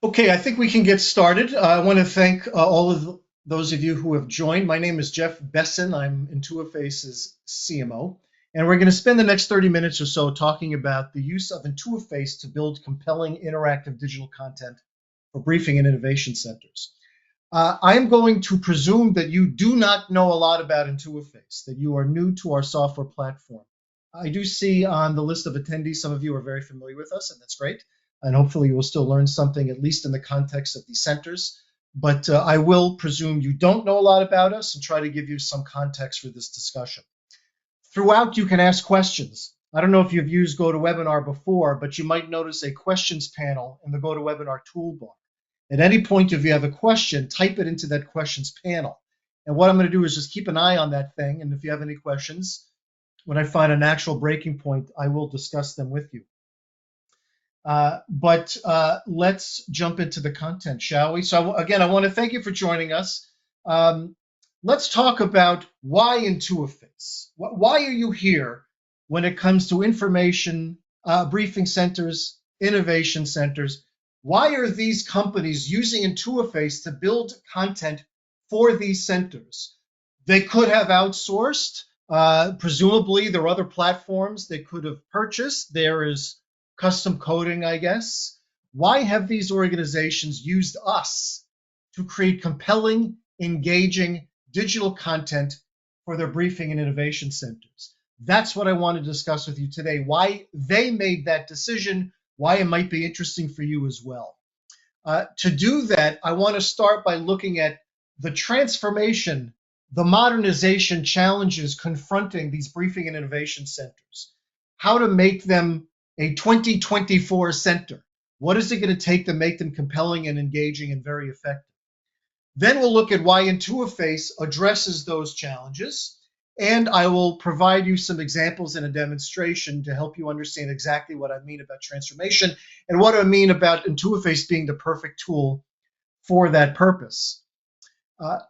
Okay, I think we can get started. I want to thank all of those of you who have joined. My name is Jeff Besson. I'm Intuiface's CMO, and we're going to spend the next 30 minutes or so talking about the use of Intuiface to build compelling interactive digital content for briefing and innovation centers. I'm going to presume that you do not know a lot about Intuiface, that you are new to our software platform. I do see on the list of attendees, some of you are very familiar with us, and that's great. And hopefully you will still learn something, at least in the context of these centers. But I will presume you don't know a lot about us and try to give you some context for this discussion. Throughout, you can ask questions. I don't know if you've used GoToWebinar before, but you might notice a questions panel in the GoToWebinar toolbar. At any point, if you have a question, type it into that questions panel. And what I'm going to do is just keep an eye on that thing. And if you have any questions, when I find a natural breaking point, I will discuss them with you. But let's jump into the content, shall we? So again, I want to thank you for joining us. Let's talk about why Intuiface. Why are you here when it comes to information, briefing centers, innovation centers? Why are these companies using Intuiface to build content for these centers? They could have outsourced. Presumably, there are other platforms they could have purchased. There is custom coding, I guess. Why have these organizations used us to create compelling, engaging digital content for their briefing and innovation centers? That's what I want to discuss with you today, why they made that decision, why it might be interesting for you as well. To do that, I want to start by looking at the transformation, the modernization challenges confronting these briefing and innovation centers, how to make them a 2024 center. What is it going to take to make them compelling and engaging and very effective? Then we'll look at why Intuiface addresses those challenges, and I will provide you some examples and a demonstration to help you understand exactly what I mean about transformation and what I mean about Intuiface being the perfect tool for that purpose.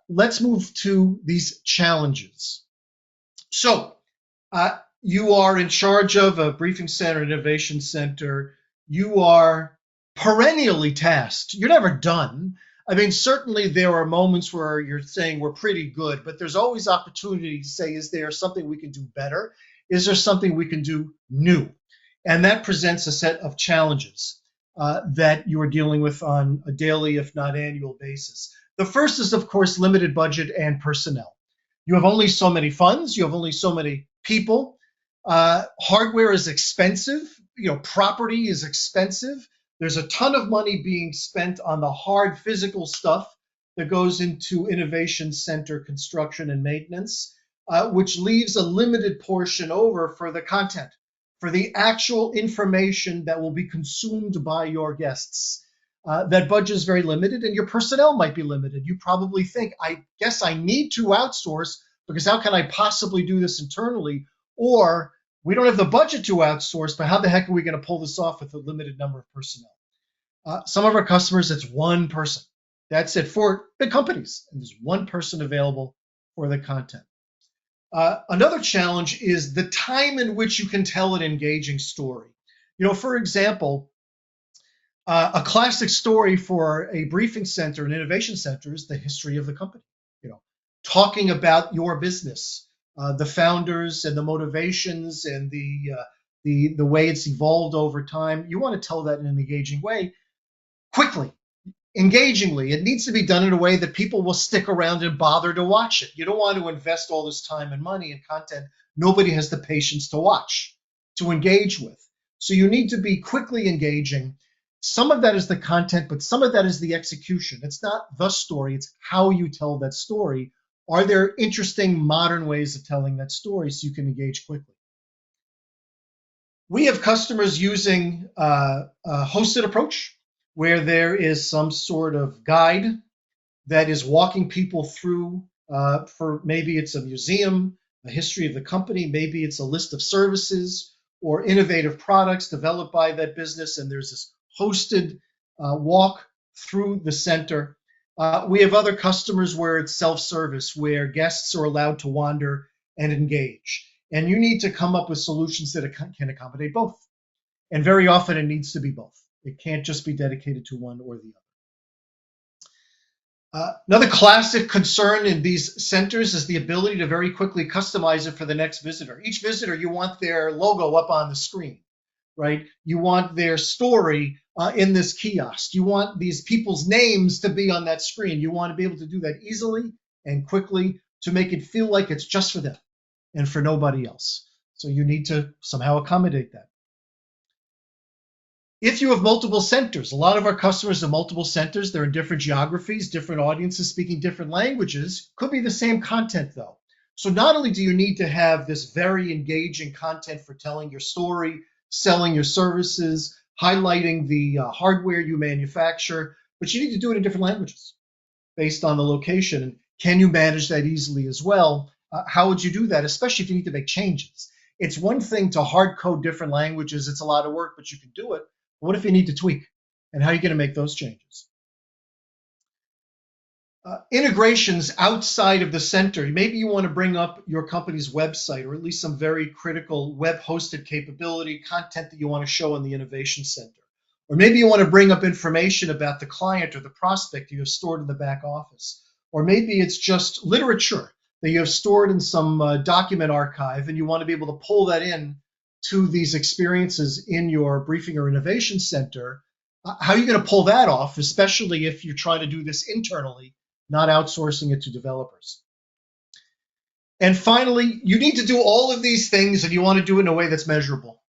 Let's move to these challenges. So, you are in charge of a briefing center, innovation center. You are perennially tasked. You're never done. I mean, certainly there are moments where you're saying we're pretty good, but there's always opportunity to say, is there something we can do better? Is there something we can do new? And that presents a set of challenges that you are dealing with on a daily, if not annual basis. The first is, of course, limited budget and personnel. You have only so many funds. You have only so many people. Hardware is expensive. Property is expensive. There's a ton of money being spent on the hard physical stuff that goes into innovation center construction and maintenance, which leaves a limited portion over for the content, for the actual information that will be consumed by your guests. That budget is very limited, and your personnel might be limited. You probably think, I guess I need to outsource because how can I possibly do this internally? Or we don't have the budget to outsource, but how the heck are we going to pull this off with a limited number of personnel? Some of our customers, it's one person. That's it for big companies, and there's one person available for the content. Another challenge is the time in which you can tell an engaging story. For example, a classic story for a briefing center, an innovation center, is the history of the company. Talking about your business, the founders and the motivations and the way it's evolved over time. You want to tell that in an engaging way, quickly, engagingly. It needs to be done in a way that people will stick around and bother to watch it. You don't want to invest all this time and money in content nobody has the patience to watch, to engage with. So you need to be quickly engaging. Some of that is the content, but some of that is the execution. It's not the story, it's how you tell that story. Are there interesting modern ways of telling that story so you can engage quickly? We have customers using a hosted approach where there is some sort of guide that is walking people through for maybe it's a museum, a history of the company, maybe it's a list of services or innovative products developed by that business, and there's this hosted walk through the center. We have other customers where it's self-service, where guests are allowed to wander and engage. And you need to come up with solutions that can accommodate both. And very often it needs to be both. It can't just be dedicated to one or the other. Another classic concern in these centers is the ability to very quickly customize it for the next visitor. Each visitor, you want their logo up on the screen, right? You want their story in this kiosk. You want these people's names to be on that screen. You want to be able to do that easily and quickly to make it feel like it's just for them and for nobody else. So you need to somehow accommodate that. If you have multiple centers, a lot of our customers have multiple centers. They're in different geographies, different audiences speaking different languages. Could be the same content though. So not only do you need to have this very engaging content for telling your story, selling your services, highlighting the hardware you manufacture, but you need to do it in different languages based on the location. And can you manage that easily as well? How would you do that, especially if you need to make changes? It's one thing to hard code different languages. It's a lot of work, but you can do it. What if you need to tweak? And how are you going to make those changes? Integrations outside of the center. Maybe you want to bring up your company's website or at least some very critical web hosted capability, content that you want to show in the innovation center. Or maybe you want to bring up information about the client or the prospect you have stored in the back office. Or maybe it's just literature that you have stored in some document archive and you want to be able to pull that in to these experiences in your briefing or innovation center. How are you going to pull that off, especially if you're trying to do this internally, not outsourcing it to developers? And finally, you need to do all of these things and you want to do it in a way that's measurable.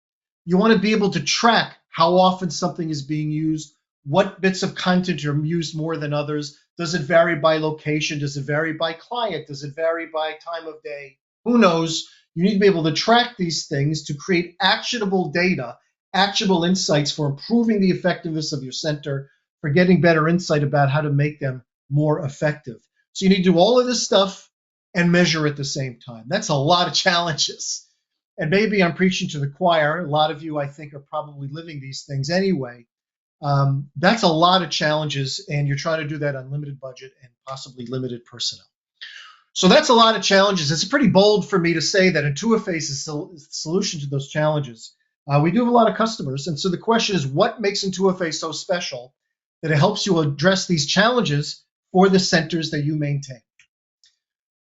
You want to be able to track how often something is being used, what bits of content are used more than others. Does it vary by location? Does it vary by client? Does it vary by time of day? Who knows? You need to be able to track these things to create actionable data, actionable insights for improving the effectiveness of your center, for getting better insight about how to make them more effective. So you need to do all of this stuff and measure at the same time. That's a lot of challenges. And maybe I'm preaching to the choir. A lot of you, I think, are probably living these things anyway. That's a lot of challenges, and you're trying to do that on limited budget and possibly limited personnel. So that's a lot of challenges. It's pretty bold for me to say that Intuiface is the solution to those challenges. We do have a lot of customers, and so the question is, what makes Intuiface so special that it helps you address these challenges for the centers that you maintain?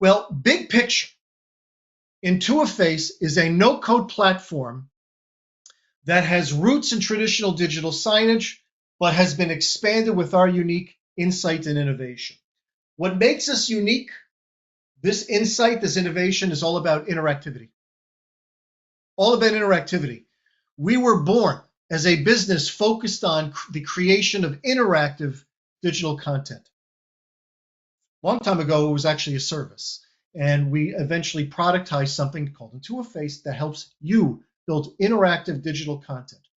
Well, big picture, Intuiface is a no-code platform that has roots in traditional digital signage, but has been expanded with our unique insight and innovation. What makes us unique? This insight, this innovation is all about interactivity. All about interactivity. We were born as a business focused on the creation of interactive digital content. A long time ago, it was actually a service. And we eventually productized something called Intuiface that helps you build interactive digital content.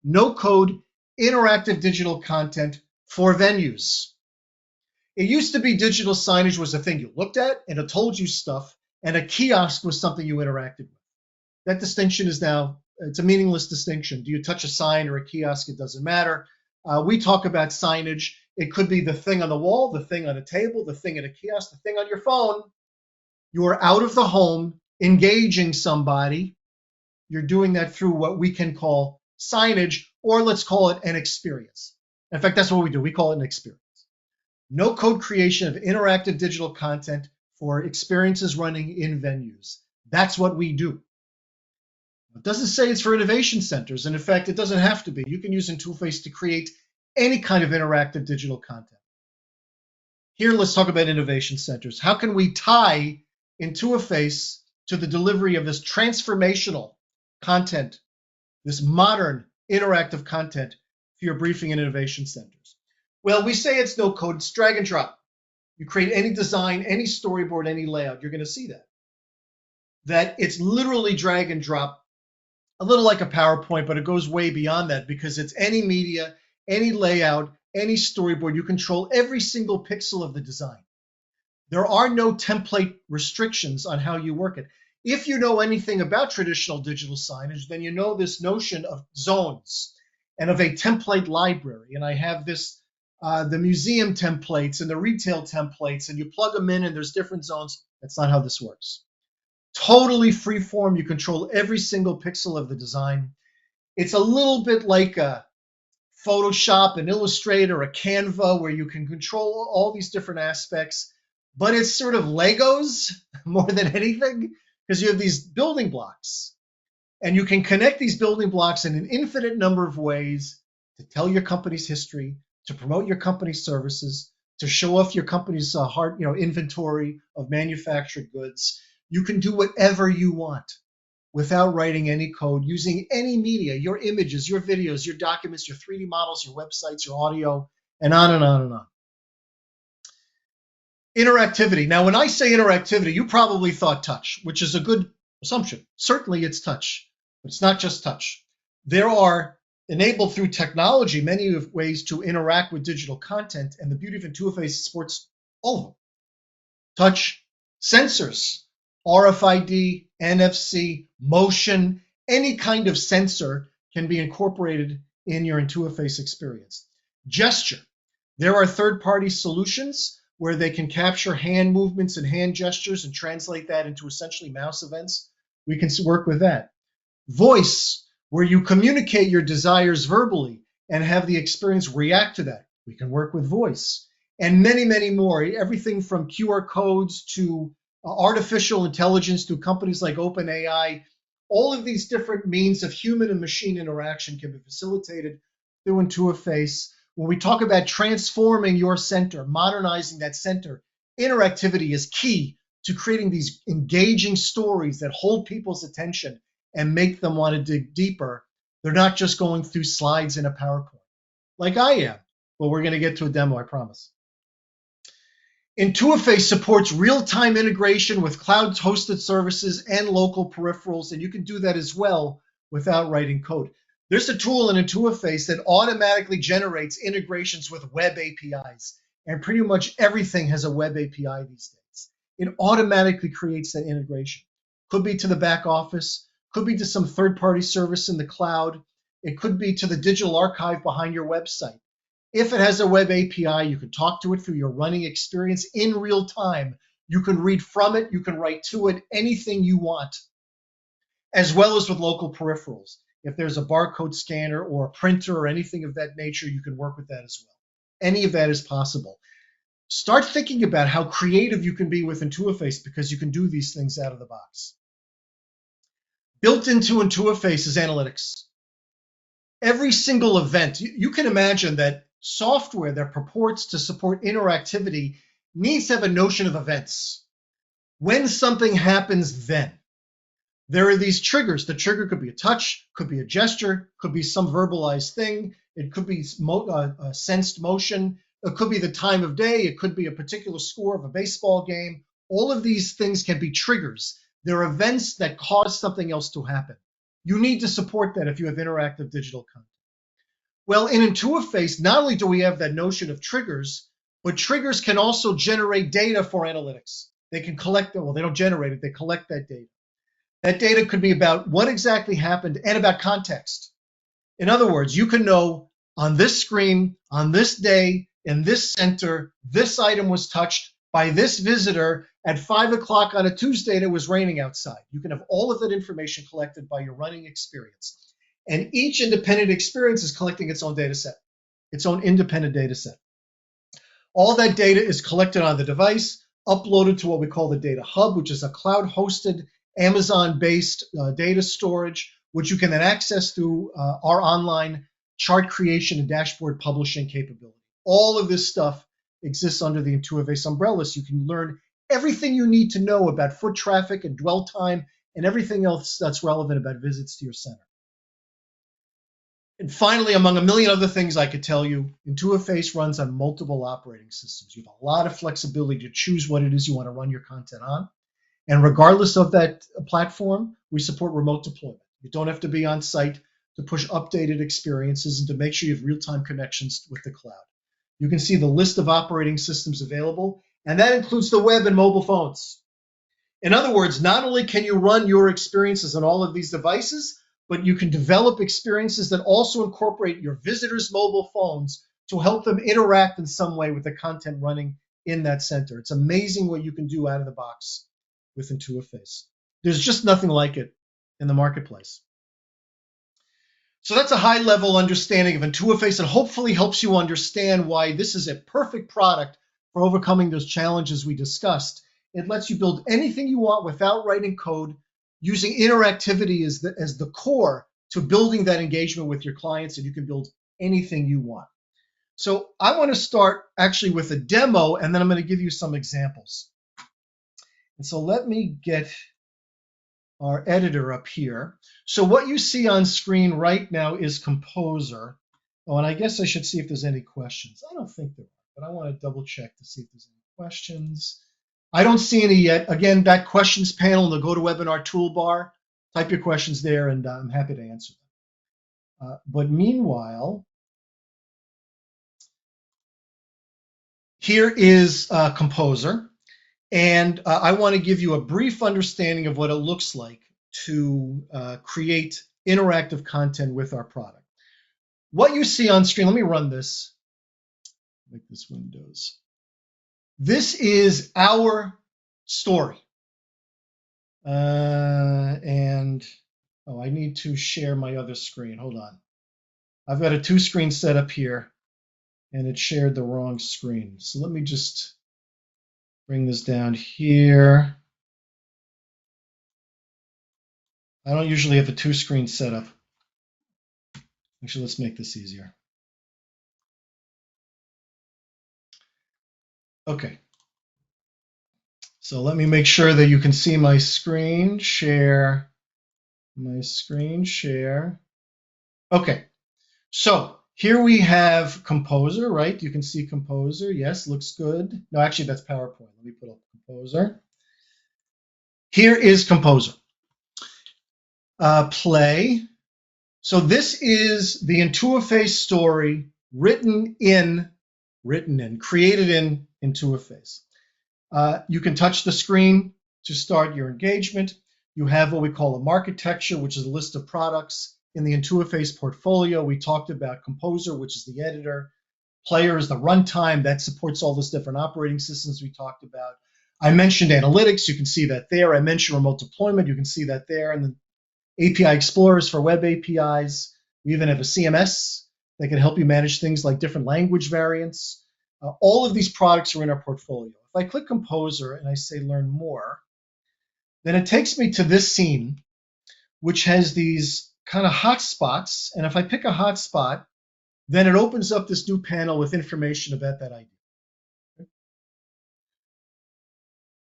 No code, interactive digital content for venues. It used to be digital signage was a thing you looked at and it told you stuff, and a kiosk was something you interacted with. That distinction is now, it's a meaningless distinction. Do you touch a sign or a kiosk? It doesn't matter. We talk about signage. It could be the thing on the wall, the thing on a table, the thing in a kiosk, the thing on your phone. You are out of the home, engaging somebody. You're doing that through what we can call signage, or let's call it an experience. In fact, that's what we do. We call it an experience. No code creation of interactive digital content for experiences running in venues. That's what we do. It doesn't say it's for innovation centers, and in fact, it doesn't have to be. You can use Intuiface to create any kind of interactive digital content. Here, let's talk about innovation centers. How can we tie Intuiface to the delivery of this transformational content, this modern interactive content for your briefing and innovation centers? Well, we say it's no code, it's drag and drop. You create any design, any storyboard, any layout, you're going to see that. That it's literally drag and drop, a little like a PowerPoint, but it goes way beyond that because it's any media, any layout, any storyboard. You control every single pixel of the design. There are no template restrictions on how you work it. If you know anything about traditional digital signage, then you know this notion of zones and of a template library. And I have this, the museum templates and the retail templates, and you plug them in and there's different zones. That's not how this works. Totally free form. You control every single pixel of the design. It's a little bit like a Photoshop, an Illustrator, a Canva, where you can control all these different aspects. But it's sort of Legos more than anything, because you have these building blocks. And you can connect these building blocks in an infinite number of ways to tell your company's history, to promote your company's services, to show off your company's inventory of manufactured goods. You can do whatever you want without writing any code, using any media, your images, your videos, your documents, your 3D models, your websites, your audio, and on and on and on. Interactivity. Now, when I say interactivity, you probably thought touch, which is a good assumption. Certainly it's touch, but it's not just touch. There are, enabled through technology, many ways to interact with digital content, and the beauty of Intuiface supports all of them. Touch, sensors, RFID, NFC, motion, any kind of sensor can be incorporated in your Intuiface experience. Gesture. There are third-party solutions where they can capture hand movements and hand gestures and translate that into essentially mouse events. We can work with that. Voice, where you communicate your desires verbally and have the experience react to that. We can work with voice. And many, many more. Everything from QR codes to artificial intelligence to companies like OpenAI. All of these different means of human and machine interaction can be facilitated through Intuiface. When we talk about transforming your center, modernizing that center, interactivity is key to creating these engaging stories that hold people's attention and make them want to dig deeper. They're not just going through slides in a PowerPoint, like I am. But we're going to get to a demo, I promise. Intuiface supports real-time integration with cloud-hosted services and local peripherals, and you can do that as well without writing code. There's a tool in Intuiface that automatically generates integrations with web APIs, and pretty much everything has a web API these days. It automatically creates that integration. Could be to the back office, could be to some third-party service in the cloud, it could be to the digital archive behind your website. If it has a web API, you can talk to it through your running experience in real time. You can read from it, you can write to it, anything you want, as well as with local peripherals. If there's a barcode scanner or a printer or anything of that nature, you can work with that as well. Any of that is possible. Start thinking about how creative you can be with Intuiface, because you can do these things out of the box. Built into Intuiface is analytics. Every single event, you can imagine that software that purports to support interactivity needs to have a notion of events. When something happens, then. There are these triggers. The trigger could be a touch, could be a gesture, could be some verbalized thing. It could be sensed motion. It could be the time of day. It could be a particular score of a baseball game. All of these things can be triggers. They're events that cause something else to happen. You need to support that if you have interactive digital content. Well, in Intuiface, not only do we have that notion of triggers, but triggers can also generate data for analytics. They can collect it. Well, they don't generate it. They collect that data. That data could be about what exactly happened and about context. In other words, you can know on this screen, on this day, in this center, this item was touched by this visitor at 5 o'clock on a Tuesday and it was raining outside. You can have all of that information collected by your running experience. And each independent experience is collecting its own data set, its own independent data set. All that data is collected on the device, uploaded to what we call the Data Hub, which is a cloud-hosted, Amazon-based data storage, which you can then access through our online chart creation and dashboard publishing capability. All of this stuff exists under the Intuiface umbrella, so you can learn everything you need to know about foot traffic and dwell time and everything else that's relevant about visits to your center. And finally, among a million other things I could tell you, Intuiface runs on multiple operating systems. You have a lot of flexibility to choose what it is you want to run your content on. And regardless of that platform, we support remote deployment. You don't have to be on site to push updated experiences and to make sure you have real-time connections with the cloud. You can see the list of operating systems available, and that includes the web and mobile phones. In other words, not only can you run your experiences on all of these devices, but you can develop experiences that also incorporate your visitors' mobile phones to help them interact in some way with the content running in that center. It's amazing what you can do out of the box with Intuiface. There's just nothing like it in the marketplace. So that's a high level understanding of Intuiface and hopefully helps you understand why this is a perfect product for overcoming those challenges we discussed. It lets you build anything you want without writing code, using interactivity as the core to building that engagement with your clients, and you can build anything you want. So I want to start actually with a demo, and then I'm going to give you some examples. And so let me get our editor up here. So what you see on screen right now is Composer. Oh, and I guess I should see if there's any questions. I don't think there are, but I want to double check to see if there's any questions. I don't see any yet. Again, that questions panel in the GoToWebinar toolbar, type your questions there, and I'm happy to answer them. But meanwhile, here is Composer. And I want to give you a brief understanding of what it looks like to create interactive content with our product. What you see on screen, let me run this, make this Windows. This is our story. And I need to share my other screen. Hold on. I've got a 2-screen setup here, and it shared the wrong screen. So let me just bring this down here. I don't usually have a 2-screen setup. Actually, let's make this easier. Okay. So let me make sure that you can see my screen share. My screen share. Okay. So here we have Composer, right? You can see Composer. Yes, looks good. No, actually, that's PowerPoint. Let me put up Composer. Here is Composer. Play. So this is the Intuiface story created in Intuiface. You can touch the screen to start your engagement. You have what we call a marketecture, which is a list of products. In the Intuiface portfolio, we talked about Composer, which is the editor. Player is the runtime that supports all those different operating systems we talked about. I mentioned analytics. You can see that there. I mentioned remote deployment. You can see that there. And then API Explorers for web APIs. We even have a CMS that can help you manage things like different language variants. All of these products are in our portfolio. If I click Composer and I say Learn More, then it takes me to this scene, which has these kind of hotspots. And if I pick a hotspot, then it opens up this new panel with information about that idea.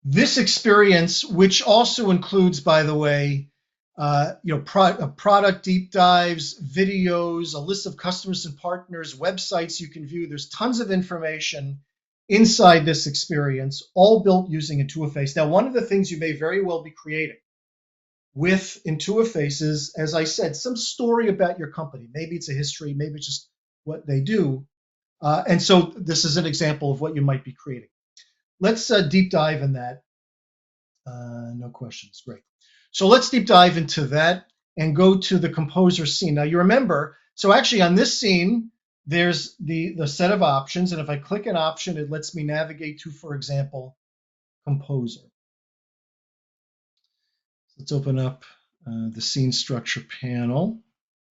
This experience, which also includes, by the way, product deep dives, videos, a list of customers and partners, websites you can view. There's tons of information inside this experience, all built using Intuiface. Now, one of the things you may very well be creating with Intuiface is, as I said, some story about your company. Maybe it's a history, maybe it's just what they do. And so this is an example of what you might be creating. Let's deep dive in that. No questions, great. So let's deep dive into that and go to the Composer scene. Now you remember, so actually on this scene, there's the set of options. And if I click an option, it lets me navigate to, for example, Composer. Let's open up the scene structure panel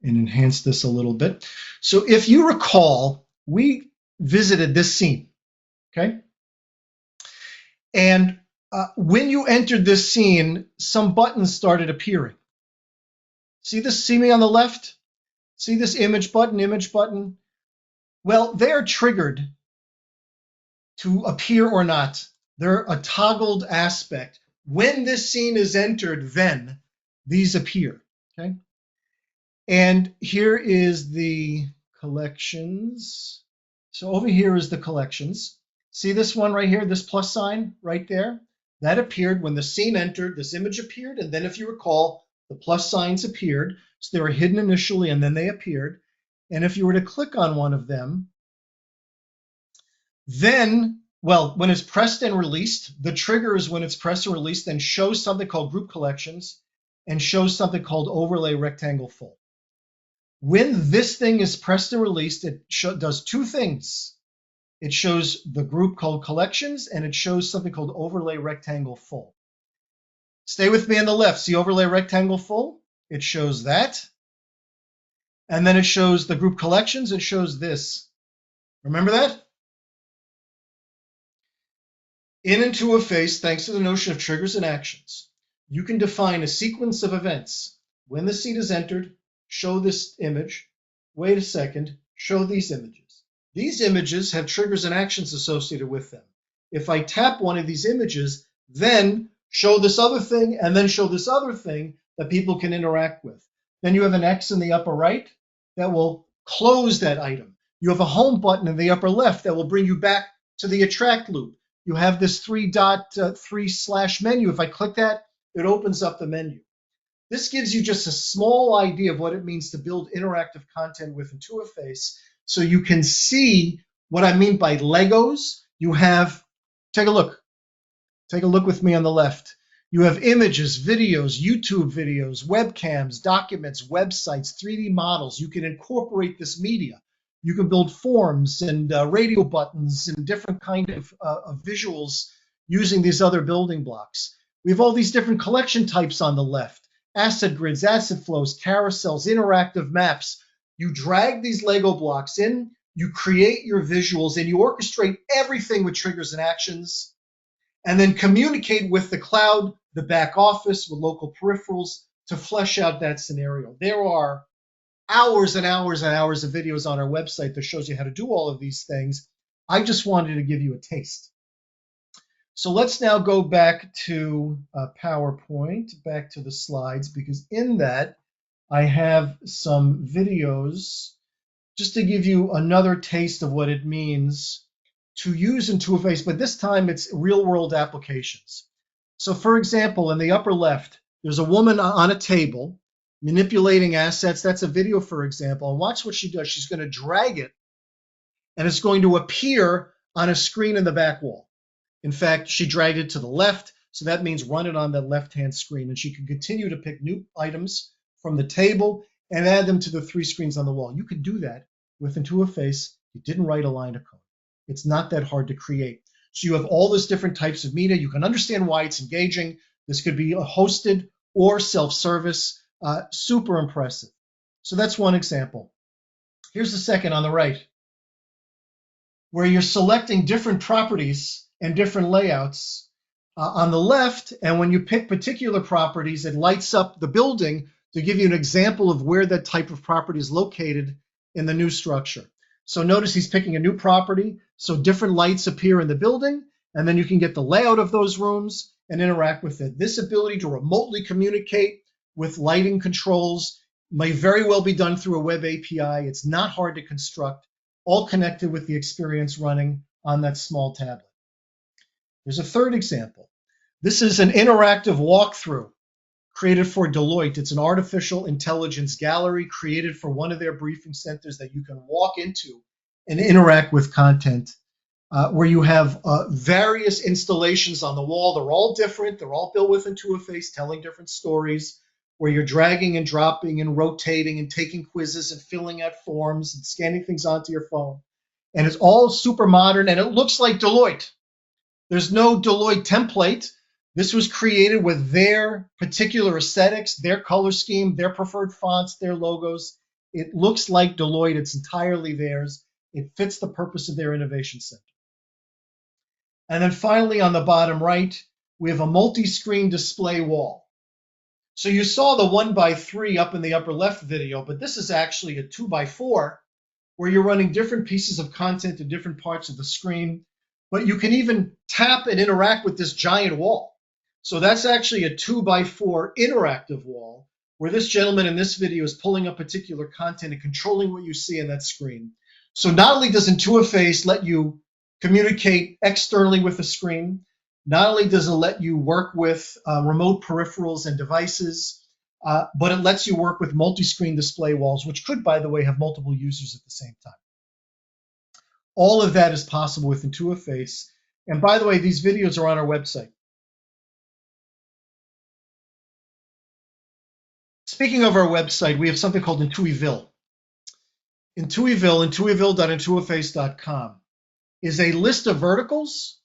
and enhance this a little bit. So if you recall, we visited this scene, okay? And when you entered this scene, some buttons started appearing. See this? See me on the left? See this image button? Well, they are triggered to appear or not. They're a toggled aspect. When this scene is entered, then these appear, okay? And here is the collections. So over here is the collections. See this one right here, this plus sign right there? That appeared when the scene entered, this image appeared, and then if you recall, the plus signs appeared. So they were hidden initially, and then they appeared. And if you were to click on one of them, then, well, when it's pressed and released, the trigger is when it's pressed and released, then shows something called group collections and shows something called overlay rectangle full. When this thing is pressed and released, it does two things. It shows the group called collections, and it shows something called overlay rectangle full. Stay with me on the left. See overlay rectangle full? It shows that. And then it shows the group collections. It shows this. Remember that? In Intuiface, thanks to the notion of triggers and actions, you can define a sequence of events. When the seed is entered, show this image. Wait a second, show these images. These images have triggers and actions associated with them. If I tap one of these images, then show this other thing, and then show this other thing that people can interact with. Then you have an X in the upper right that will close that item. You have a home button in the upper left that will bring you back to the attract loop. You have this 3 menu. If I click that, it opens up the menu. This gives you just a small idea of what it means to build interactive content with Intuiface, so you can see what I mean by Legos. You have, take a look with me on the left. You have images, videos, YouTube videos, webcams, documents, websites, 3D models. You can incorporate this media. You can build forms and radio buttons and different kind of visuals using these other building blocks. We have all these different collection types on the left: asset grids, asset flows, carousels, interactive maps. You drag these Lego blocks in, you create your visuals, and you orchestrate everything with triggers and actions, and then communicate with the cloud, the back office, with local peripherals to flesh out that scenario. There are hours and hours and hours of videos on our website that shows you how to do all of these things. I just wanted to give you a taste. So let's now go back to PowerPoint, back to the slides, because in that I have some videos just to give you another taste of what it means to use Intuiface, but this time it's real-world applications. So for example, in the upper left, there's a woman on a table manipulating assets. That's a video, for example. And watch what she does. She's going to drag it, and it's going to appear on a screen in the back wall. In fact, she dragged it to the left, so that means run it on the left-hand screen. And she can continue to pick new items from the table and add them to the 3 screens on the wall. You could do that with Intuiface. You didn't write a line of code. It's not that hard to create. So you have all those different types of media. You can understand why it's engaging. This could be a hosted or self-service. Super impressive. So that's one example. Here's the second on the right, where you're selecting different properties and different layouts on the left. And when you pick particular properties, it lights up the building to give you an example of where that type of property is located in the new structure. So notice he's picking a new property, so different lights appear in the building, and then you can get the layout of those rooms and interact with it. This ability to remotely communicate with lighting controls may very well be done through a web API. It's not hard to construct, all connected with the experience running on that small tablet. There's a third example. This is an interactive walkthrough created for Deloitte. It's an artificial intelligence gallery created for one of their briefing centers that you can walk into and interact with content, where you have various installations on the wall. They're all different. They're all built with Intuiface, telling different stories, where you're dragging and dropping and rotating and taking quizzes and filling out forms and scanning things onto your phone. And it's all super modern, and it looks like Deloitte. There's no Deloitte template. This was created with their particular aesthetics, their color scheme, their preferred fonts, their logos. It looks like Deloitte. It's entirely theirs. It fits the purpose of their innovation center. And then finally, on the bottom right, we have a multi-screen display wall. So you saw the 1x3 up in the upper left video, but this is actually a 2x4 where you're running different pieces of content to different parts of the screen. But you can even tap and interact with this giant wall. So that's actually a 2x4 interactive wall, where this gentleman in this video is pulling up particular content and controlling what you see on that screen. So not only does Intuiface let you communicate externally with the screen, not only does it let you work with remote peripherals and devices, but it lets you work with multi-screen display walls, which could, by the way, have multiple users at the same time. All of that is possible with Intuiface. And by the way, these videos are on our website. Speaking of our website, we have something called Intuiville. Intuiville.intuiface.com is a list of verticals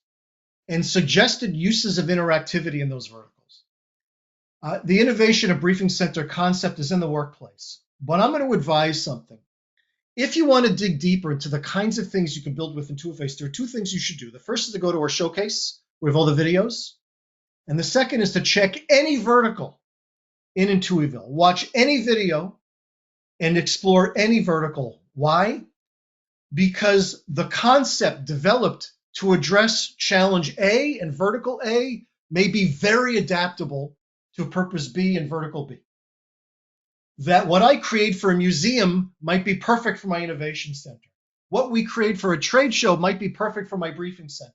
and suggested uses of interactivity in those verticals. The innovation of briefing center concept is in the workplace. but I'm going to advise something. If you want to dig deeper into the kinds of things you can build with Intuiface, there are two things you should do. The first is to go to our showcase with all the videos. And the second is to check any vertical in Intuitville. Watch any video and explore any vertical. Why? Because the concept developed to address challenge A and vertical A may be very adaptable to purpose B and vertical B. That what I create for a museum might be perfect for my innovation center. What we create for a trade show might be perfect for my briefing center.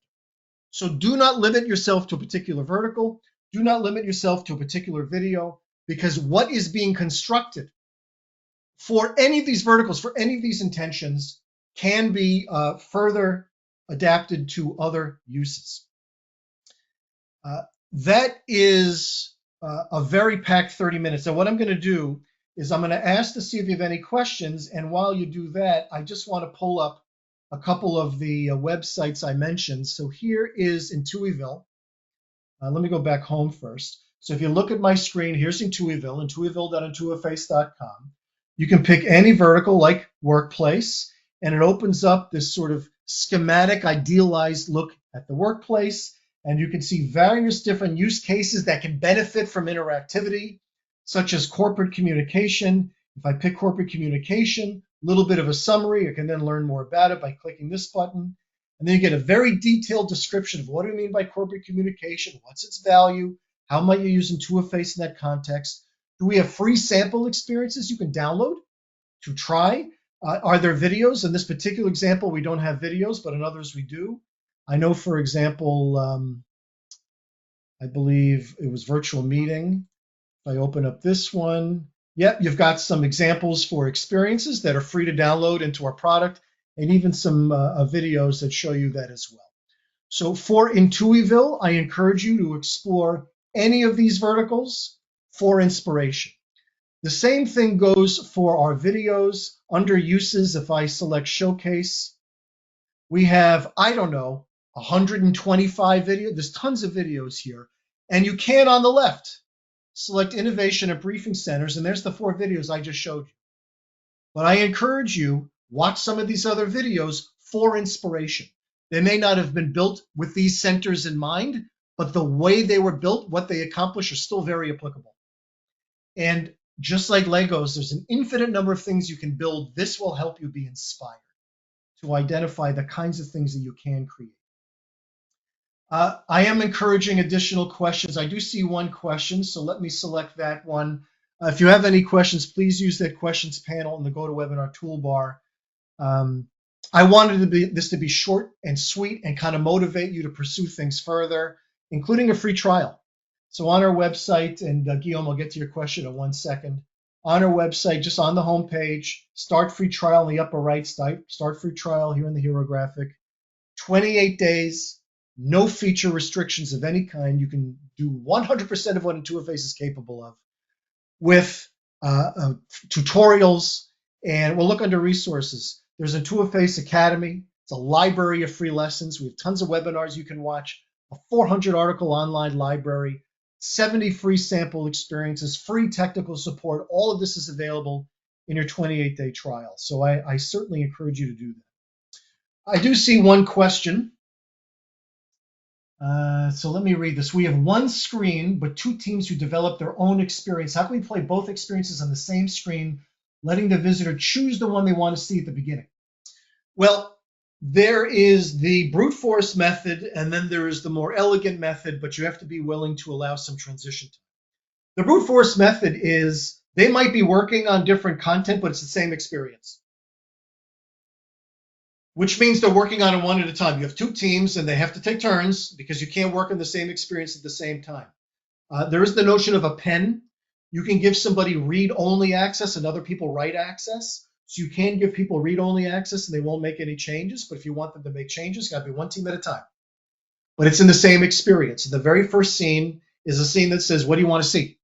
So do not limit yourself to a particular vertical. Do not limit yourself to a particular video, because what is being constructed for any of these verticals, for any of these intentions, can be further adapted to other uses. That is a very packed 30 minutes. So what I'm going to do is I'm going to ask to see if you have any questions. And while you do that, I just want to pull up a couple of the websites I mentioned. So here is Intuitville. Let me go back home first. So if you look at my screen, here's Intuitville, intuitville.intuiface.com. You can pick any vertical like workplace, and it opens up this sort of schematic, idealized look at the workplace. And you can see various different use cases that can benefit from interactivity, such as corporate communication. If I pick corporate communication, a little bit of a summary, I can then learn more about it by clicking this button. And then you get a very detailed description of what do we mean by corporate communication, what's its value, how might you use Intuiface in that context. Do we have free sample experiences you can download to try? Are there videos? In this particular example, we don't have videos, but in others we do. I know, for example, I believe it was virtual meeting. If I open up this one, yep, you've got some examples for experiences that are free to download into our product, and even some videos that show you that as well. So for Intuitville, I encourage you to explore any of these verticals for inspiration. The same thing goes for our videos. Under uses, if I select showcase, we have, I don't know, 125 videos. There's tons of videos here. And you can, on the left, select innovation and briefing centers, and there's the 4 videos I just showed you. But I encourage you, watch some of these other videos for inspiration. They may not have been built with these centers in mind, but the way they were built, what they accomplish, are still very applicable. And just like Legos, there's an infinite number of things you can build. This will help you be inspired to identify the kinds of things that you can create. I am encouraging additional questions. I do see one question, so let me select that one. If you have any questions, please use that questions panel in the GoToWebinar toolbar. I wanted this to be short and sweet and kind of motivate you to pursue things further, including a free trial. So on our website, and Guillaume, I'll get to your question in 1 second. On our website, just on the home page, start free trial in the upper right, start free trial here in the hero graphic. 28 days, no feature restrictions of any kind. You can do 100% of what Intuiface is capable of with tutorials. And we'll look under resources. There's Intuiface Academy. It's a library of free lessons. We have tons of webinars you can watch, a 400 article online library, 70 free sample experiences, free technical support. All of this is available in your 28-day trial. So I certainly encourage you to do that. I do see one question. So let me read this. We have one screen, but 2 teams who develop their own experience. How can we play both experiences on the same screen, letting the visitor choose the one they want to see at the beginning? Well, there is the brute force method, and then there is the more elegant method, but you have to be willing to allow some transition time. The brute force method is they might be working on different content, but it's the same experience, which means they're working on it one at a time. You have 2 teams, and they have to take turns because you can't work on the same experience at the same time. There is the notion of a pen. You can give somebody read-only access and other people write access. So you can give people read-only access and they won't make any changes. But if you want them to make changes, it's got to be 1 team at a time. But it's in the same experience. The very first scene is a scene that says, what do you want to see?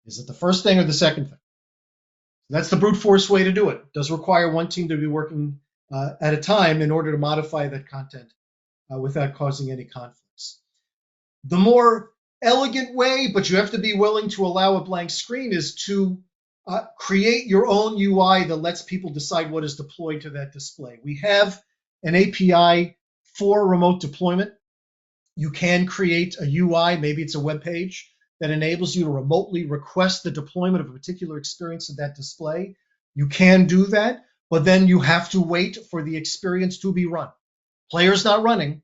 Is it the first thing or the second thing? That's the brute force way to do it. It does require 1 team to be working at a time in order to modify that content without causing any conflicts. The more elegant way, but you have to be willing to allow a blank screen, is to create your own UI that lets people decide what is deployed to that display. We have an API for remote deployment. You can create a UI, maybe it's a web page, that enables you to remotely request the deployment of a particular experience to that display. You can do that, but then you have to wait for the experience to be run. Player's not running.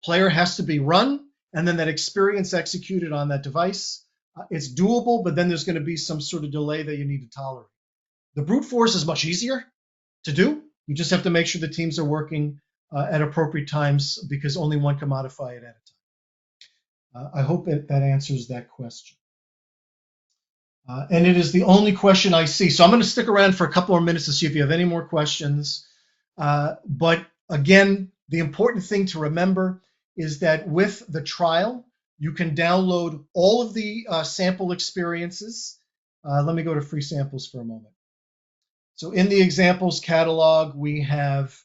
Player has to be run, and then that experience executed on that device. It's doable, but then there's going to be some sort of delay that you need to tolerate. The brute force is much easier to do. You just have to make sure the teams are working at appropriate times, because only one can modify it at a time. I hope that answers that question. And it is the only question I see. So I'm going to stick around for a couple more minutes to see if you have any more questions. But again, the important thing to remember is that with the trial, you can download all of the sample experiences. Let me go to free samples for a moment. So in the examples catalog, we have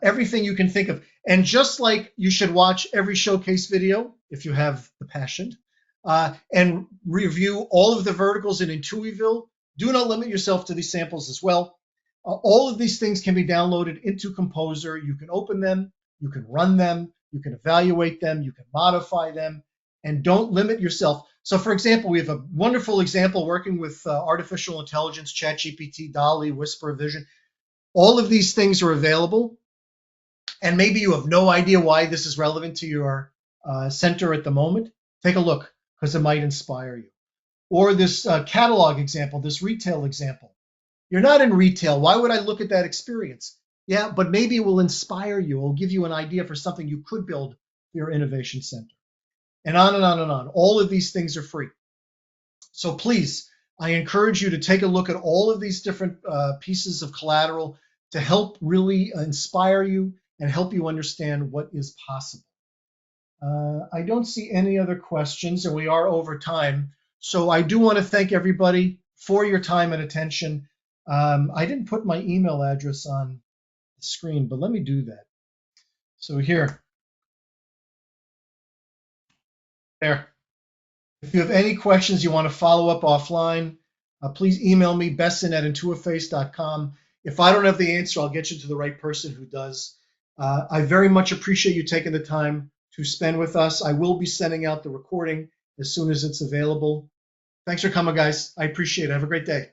everything you can think of. And just like you should watch every showcase video, if you have the passion, and review all of the verticals in Intuiface, do not limit yourself to these samples as well. All of these things can be downloaded into Composer. You can open them, you can run them, you can evaluate them, you can modify them, and don't limit yourself. So for example, we have a wonderful example working with artificial intelligence, ChatGPT, DALL-E, Whisper, Vision. All of these things are available, and maybe you have no idea why this is relevant to your center at the moment. Take a look, because it might inspire you. Or this catalog example, this retail example. You're not in retail. Why would I look at that experience? Yeah, but maybe it will inspire you. It will give you an idea for something you could build for your innovation center. And on and on and on. All of these things are free. So please, I encourage you to take a look at all of these different pieces of collateral to help really inspire you and help you understand what is possible. I don't see any other questions, and we are over time. So I do want to thank everybody for your time and attention. I didn't put my email address on the screen, but let me do that. So here, there. If you have any questions you want to follow up offline, please email me, besson@intuiface.com. If I don't have the answer, I'll get you to the right person who does. I very much appreciate you taking the time to spend with us. I will be sending out the recording as soon as it's available. Thanks for coming, guys. I appreciate it. Have a great day.